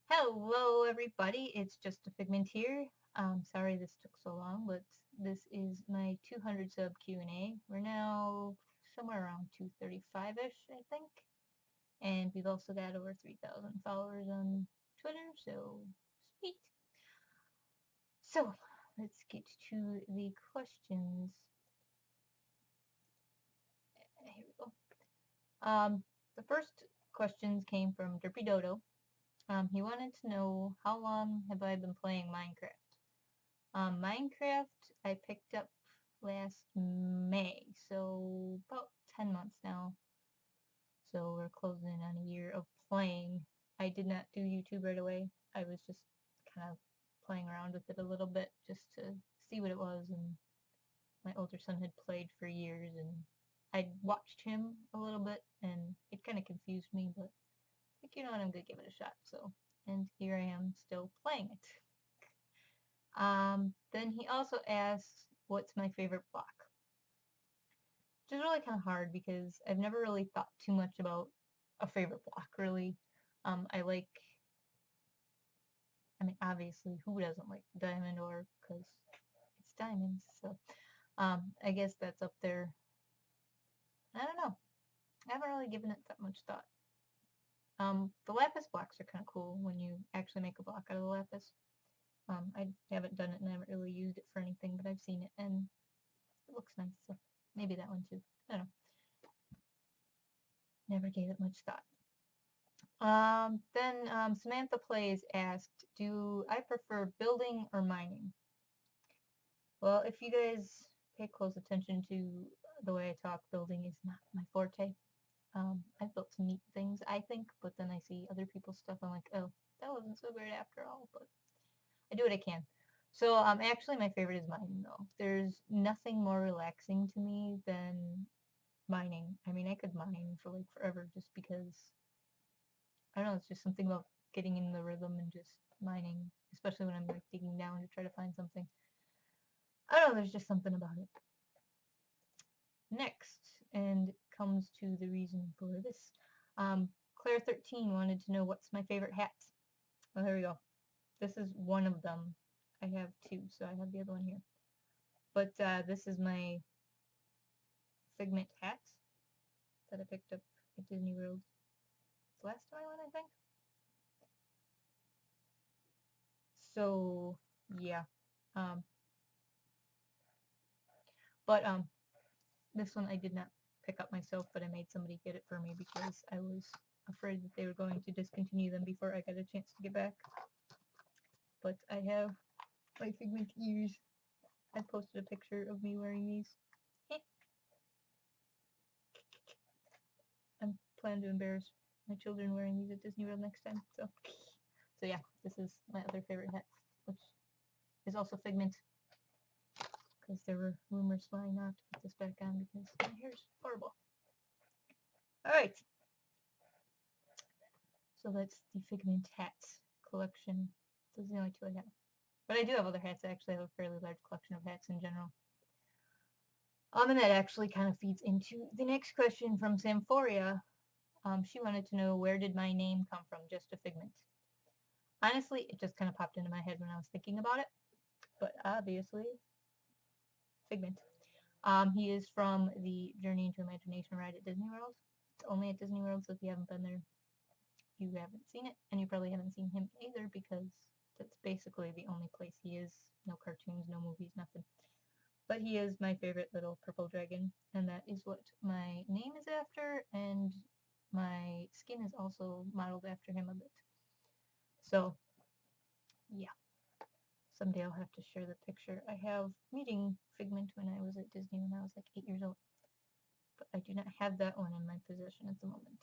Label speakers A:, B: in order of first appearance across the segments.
A: Hello everybody, it's JustAFigment here. Sorry this took so long, but this is my 200 sub Q&A. We're now somewhere around 235-ish, I think. And we've also got over 3,000 followers on Twitter, so sweet. So, let's get to the questions. Here we go. The first questions came from Derpy Dodo. He wanted to know, how long have I been playing Minecraft? Minecraft I picked up last May, so about 10 months now. So we're closing in on a year of playing. I did not do YouTube right away. I was just kind of playing around with it a little bit just to see what it was, and my older son had played for years and I'd watched him a little bit and it kind of confused me, but like, you know what, I'm gonna give it a shot. So, and here I am still playing it. Then he also asked, what's my favorite block? Which is really kind of hard because I've never really thought too much about a favorite block, really. Obviously, who doesn't like diamond ore, because it's diamonds, so I guess that's up there. I don't know. I haven't really given it that much thought. The lapis blocks are kind of cool when you actually make a block out of the lapis. I haven't done it and I haven't really used it for anything, but I've seen it and it looks nice, so maybe that one too. I don't know. Never gave it much thought. Then Samantha Plays asked, do I prefer building or mining? Well, if you guys pay close attention to the way I talk, building is not my forte. I've built some neat things, I think, but then I see other people's stuff, I'm like, oh, that wasn't so great after all, but I do what I can. So actually my favorite is mining, though. There's nothing more relaxing to me than mining. I mean, I could mine for like forever just because, I don't know, it's just something about getting in the rhythm and just mining, especially when I'm like digging down to try to find something. I don't know, there's just something about it. Next, and comes to the reason for this. Claire13 wanted to know what's my favorite hat. Well, there we go. This is one of them. I have two, so I have the other one here. But this is my Figment hat that I picked up at Disney World last time I went, I think. So, yeah. This one I did not pick up myself, but I made somebody get it for me because I was afraid that they were going to discontinue them before I got a chance to get back. But I have my Figment ears. I posted a picture of me wearing these. I'm planning to embarrass my children wearing these at Disney World next time. So yeah, this is my other favorite hat, which is also Figment, because there were rumors flying out to put this back on because my hair's horrible. Alright. So that's the Figment hat collection. Those are the only two I have. But I do have other hats. I actually have a fairly large collection of hats in general. And that actually kind of feeds into the next question from Samphoria. She wanted to know, where did my name come from, JustAFigment? Honestly, it just kind of popped into my head when I was thinking about it. But obviously, Figment. He is from the Journey into Imagination ride at Disney World. It's only at Disney World, so if you haven't been there, you haven't seen it. And you probably haven't seen him either, because that's basically the only place he is. No cartoons, no movies, nothing. But he is my favorite little purple dragon, and that is what my name is after, and my skin is also modeled after him a bit. So, yeah. Someday I'll have to share the picture. I have meeting Figment when I was at Disney when I was like 8 years old. But I do not have that one in my possession at the moment.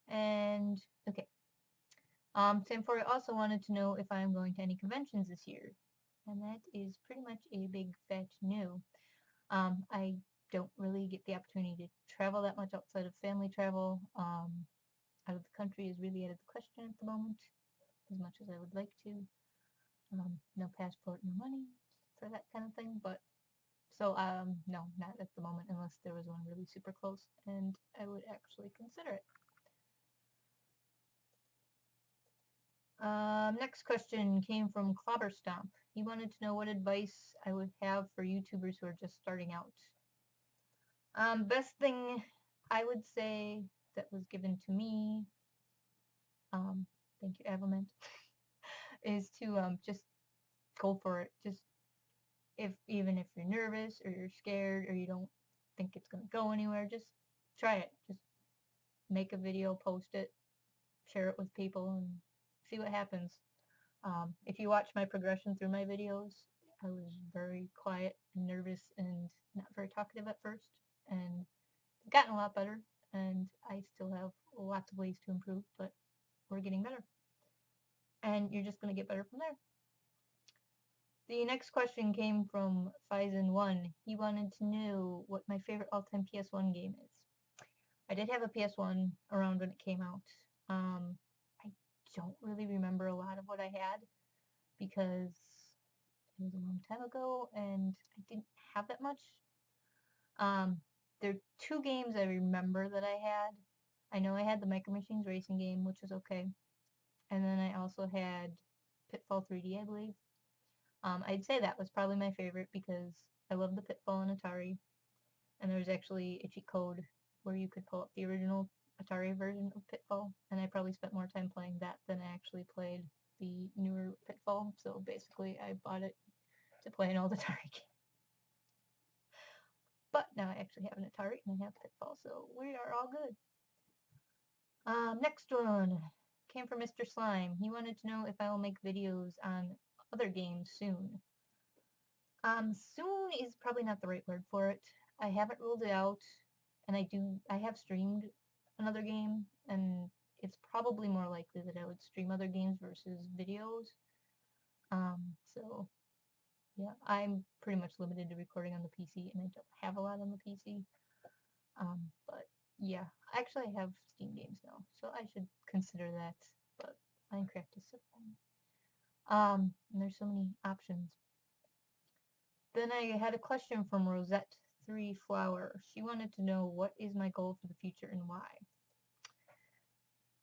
A: And, okay. Samphoria also wanted to know if I'm going to any conventions this year. And that is pretty much a big fat no. I don't really get the opportunity to travel that much outside of family travel. Out of the country is really out of the question at the moment, as much as I would like to. No passport, no money for that kind of thing, but so no, not at the moment, unless there was one really super close and I would actually consider it. Next question came from Clobberstomp. He wanted to know what advice I would have for YouTubers who are just starting out. Best thing I would say that was given to me, thank you, Avament, is to just go for it. Just even if you're nervous or you're scared or you don't think it's gonna go anywhere, just try it. Just make a video, post it, share it with people, and see what happens. If you watch my progression through my videos, I was very quiet and nervous and not very talkative at first, and gotten a lot better, and I still have lots of ways to improve, but we're getting better. And you're just going to get better from there. The next question came from Faison1. He wanted to know what my favorite all-time PS1 game is. I did have a PS1 around when it came out. I don't really remember a lot of what I had because it was a long time ago and I didn't have that much. There are two games I remember that I had. I know I had the Micro Machines racing game, which was okay. And then I also had Pitfall 3D, I believe. I'd say that was probably my favorite because I love the Pitfall on Atari. And there was actually a cheat code where you could pull up the original Atari version of Pitfall. And I probably spent more time playing that than I actually played the newer Pitfall. So basically I bought it to play an old Atari game. But now I actually have an Atari and I have Pitfall, so we are all good. Next one came from Mr. Slime. He wanted to know if I will make videos on other games soon. Soon is probably not the right word for it. I haven't ruled it out, and I have streamed another game, and it's probably more likely that I would stream other games versus videos. So yeah, I'm pretty much limited to recording on the PC, and I don't have a lot on the PC. But yeah, actually I have Steam games now, so I should consider that. But Minecraft is so fun. And there's so many options. Then I had a question from Rosette3 Flower. She wanted to know what is my goal for the future and why.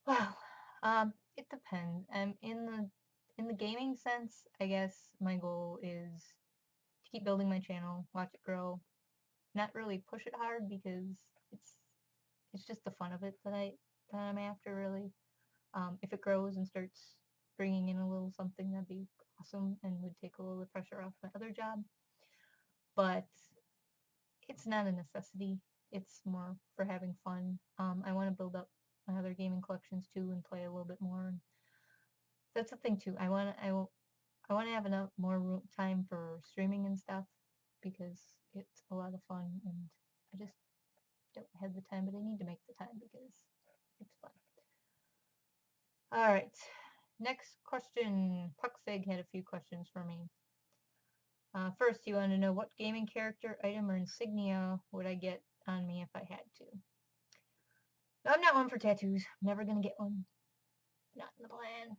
A: Well, it depends. In the gaming sense, I guess my goal is to keep building my channel, watch it grow, not really push it hard because it's just the fun of it that I'm after, really. If it grows and starts bringing in a little something, that'd be awesome and would take a little pressure off my other job. But it's not a necessity. It's more for having fun. I want to build up my other gaming collections too and play a little bit more. That's the thing too. I want to have enough more time for streaming and stuff because it's a lot of fun and I just don't have the time, but I need to make the time because it's fun. Alright, next question. Puckfig had a few questions for me. First, you want to know what gaming character, item, or insignia would I get on me if I had to? No, I'm not one for tattoos. I'm never going to get one. Not in the plan.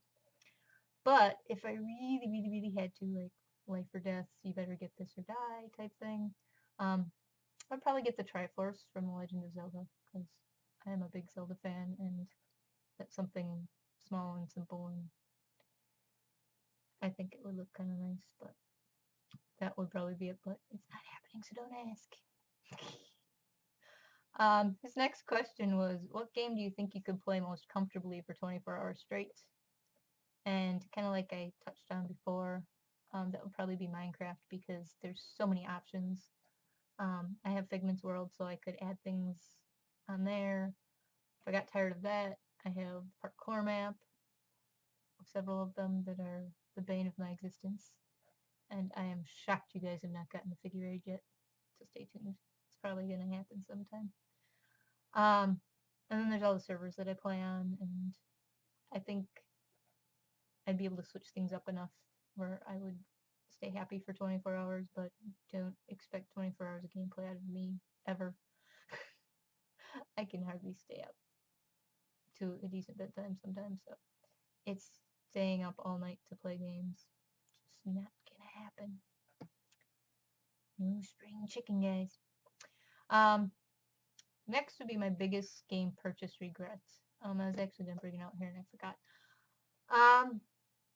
A: But if I really, really, really had to, like life or death, you better get this or die type thing, I'd probably get the Triforce from The Legend of Zelda because I am a big Zelda fan and that's something small and simple and I think it would look kind of nice, but that would probably be it, but it's not happening, so don't ask. His next question was, what game do you think you could play most comfortably for 24 hours straight? And kind of like I touched on before, that would probably be Minecraft because there's so many options. I have Figment's World, so I could add things on there. If I got tired of that, I have Parkour Map, several of them that are the bane of my existence. And I am shocked you guys have not gotten the figure age yet, so stay tuned. It's probably going to happen sometime. And then there's all the servers that I play on, and I think I'd be able to switch things up enough where I would stay happy for 24 hours, but don't expect 24 hours of gameplay out of me, ever. I can hardly stay up to a decent bedtime sometimes, so it's staying up all night to play games. Just not gonna happen. No spring chicken, guys. Next would be my biggest game purchase regret. I was actually gonna bring it out here and I forgot.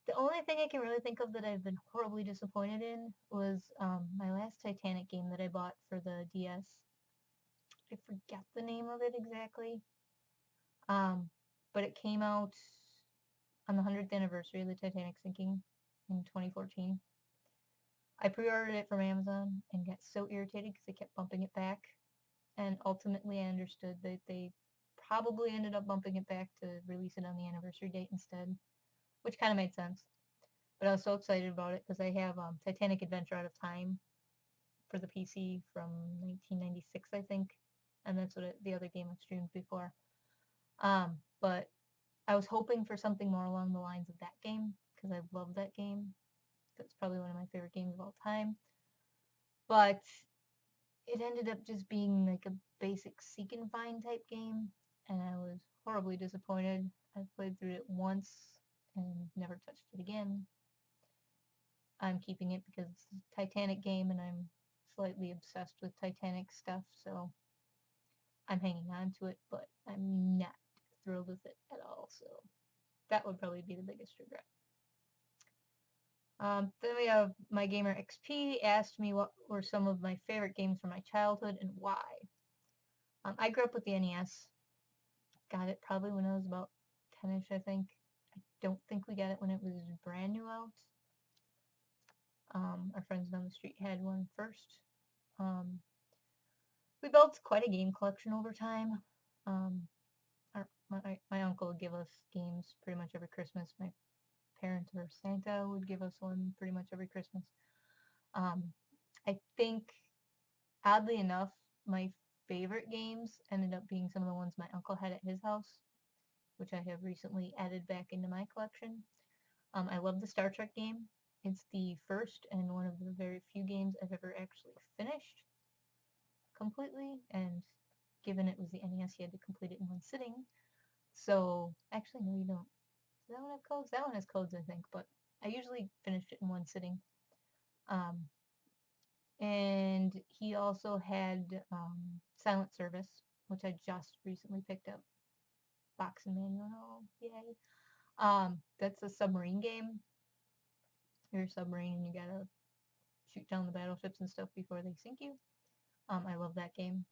A: The only thing I can really think of that I've been horribly disappointed in was my last Titanic game that I bought for the DS. I forget the name of it exactly. But it came out on the 100th anniversary of the Titanic sinking in 2014. I pre-ordered it from Amazon and got so irritated because they kept bumping it back. And ultimately I understood that they probably ended up bumping it back to release it on the anniversary date instead, which kind of made sense. But I was so excited about it because I have Titanic Adventure Out of Time for the PC from 1996, I think. And that's what the other game I've streamed before. But I was hoping for something more along the lines of that game because I love that game. That's probably one of my favorite games of all time. But it ended up just being like a basic seek and find type game, and I was horribly disappointed. I played through it once and never touched it again. I'm keeping it because it's a Titanic game and I'm slightly obsessed with Titanic stuff, so I'm hanging on to it, but I'm not thrilled with it at all, so that would probably be the biggest regret. Then we have My Gamer XP asked me what were some of my favorite games from my childhood and why. I grew up with the NES. Got it probably when I was about 10ish, I think. I don't think we got it when it was brand new out. Our friends down the street had one first. We built quite a game collection over time. My uncle would give us games pretty much every Christmas. My parents or Santa would give us one pretty much every Christmas. I think, oddly enough, my favorite games ended up being some of the ones my uncle had at his house, which I have recently added back into my collection. I love the Star Trek game. It's the first and one of the very few games I've ever actually finished completely, and given it was the NES, you had to complete it in one sitting. So, actually, no, you don't. Does that one have codes? That one has codes, I think, but I usually finished it in one sitting. And he also had Silent Service, which I just recently picked up. Box and manual, yay. That's a submarine game. You're a submarine and you gotta shoot down the battleships and stuff before they sink you. I love that game.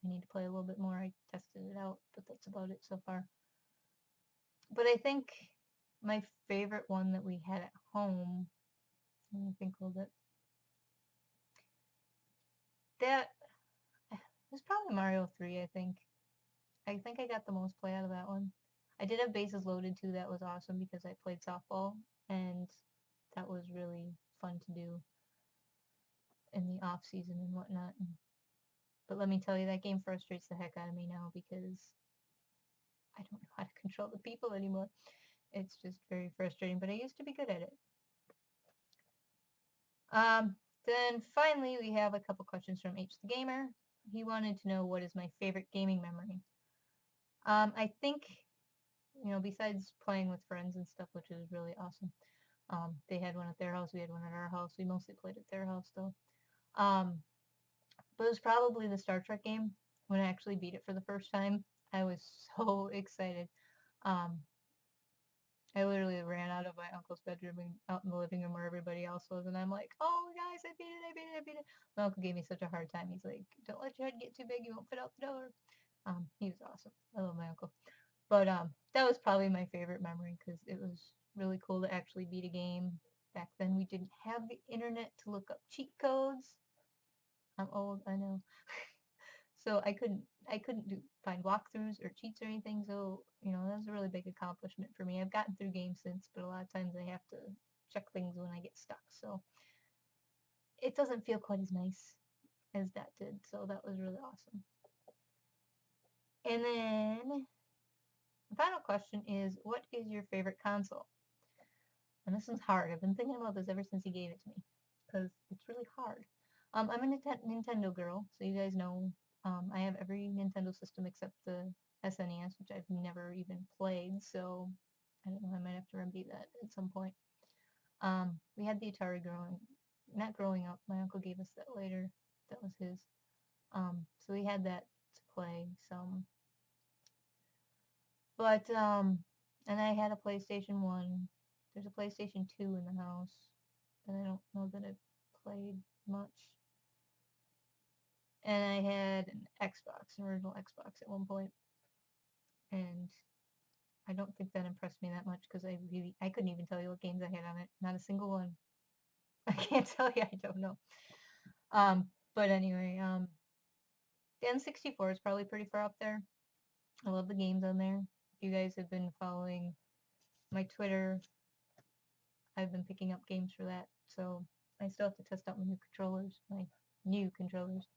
A: I need to play a little bit more. I tested it out, but that's about it so far. But I think my favorite one that we had at home, let me think a little bit, that was probably Mario 3, I think. I think I got the most play out of that one. I did have Bases Loaded too. That was awesome because I played softball, and that was really fun to do in the off season and whatnot. But let me tell you, that game frustrates the heck out of me now because I don't know how to control the people anymore. It's just very frustrating, but I used to be good at it. Then finally, we have a couple questions from H the Gamer. He wanted to know what is my favorite gaming memory. I think, besides playing with friends and stuff, which is really awesome. They had one at their house, we had one at our house. We mostly played at their house though. But it was probably the Star Trek game. When I actually beat it for the first time, I was so excited. I literally ran out of my uncle's bedroom and out in the living room where everybody else was, and I'm like, oh guys, I beat it. My uncle gave me such a hard time. He's like, don't let your head get too big, you won't fit out the door. He was awesome. I love my uncle. But that was probably my favorite memory because it was really cool to actually beat a game. Back then we didn't have the internet to look up cheat codes. I'm old, I know. So I couldn't find walkthroughs or cheats or anything. So, that was a really big accomplishment for me. I've gotten through games since, but a lot of times I have to check things when I get stuck. So it doesn't feel quite as nice as that did. So that was really awesome. And then the final question is, what is your favorite console? And this one's hard. I've been thinking about this ever since he gave it to me because it's really hard. I'm a Nintendo girl, so you guys know I have every Nintendo system except the SNES, which I've never even played, so I don't know, I might have to remedy that at some point. We had the Atari not growing up, my uncle gave us that later, that was his. So we had that to play some. But, and I had a PlayStation 1, There's a PlayStation 2 in the house, and I don't know that I've played much. And I had an Xbox, an original Xbox at one point, and I don't think that impressed me that much because I couldn't even tell you what games I had on it. Not a single one. I can't tell you. I don't know. But anyway, the N64 is probably pretty far up there. I love the games on there. If you guys have been following my Twitter, I've been picking up games for that. So I still have to test out my new controllers.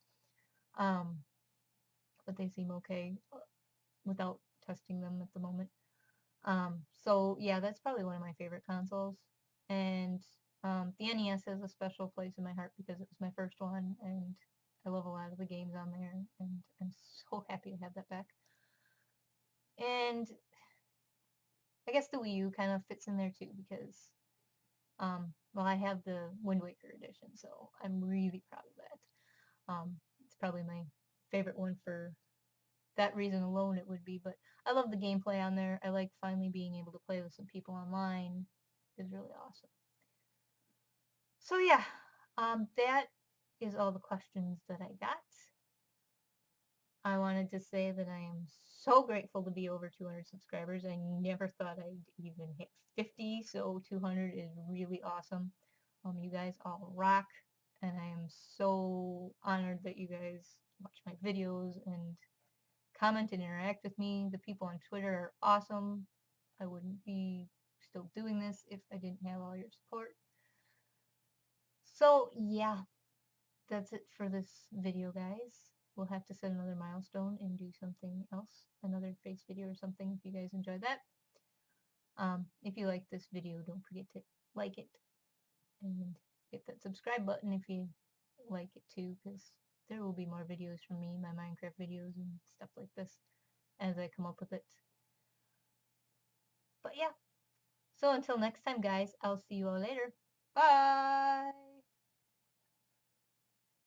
A: But they seem okay without testing them at the moment. So yeah, that's probably one of my favorite consoles. And the NES has a special place in my heart because it was my first one, and I love a lot of the games on there, and I'm so happy to have that back. And I guess the Wii U kind of fits in there too because, well, I have the Wind Waker edition, so I'm really proud of that. It's probably my favorite one for that reason alone it would be, but I love the gameplay on there. I like finally being able to play with some people online. It's really awesome. So yeah, that is all the questions that I got. I wanted to say that I am so grateful to be over 200 subscribers. I never thought I'd even hit 50, so 200 is really awesome. You guys all rock, and I am so honored that you guys watch my videos and comment and interact with me. The people on Twitter are awesome. I wouldn't be still doing this if I didn't have all your support. So yeah, that's it for this video, guys. We'll have to set another milestone and do something else, another face video or something if you guys enjoyed that. If you like this video, don't forget to like it and hit that subscribe button if you like it too, because there will be more videos from me, my Minecraft videos and stuff like this as I come up with it. But yeah, so until next time, guys, I'll see you all later. Bye!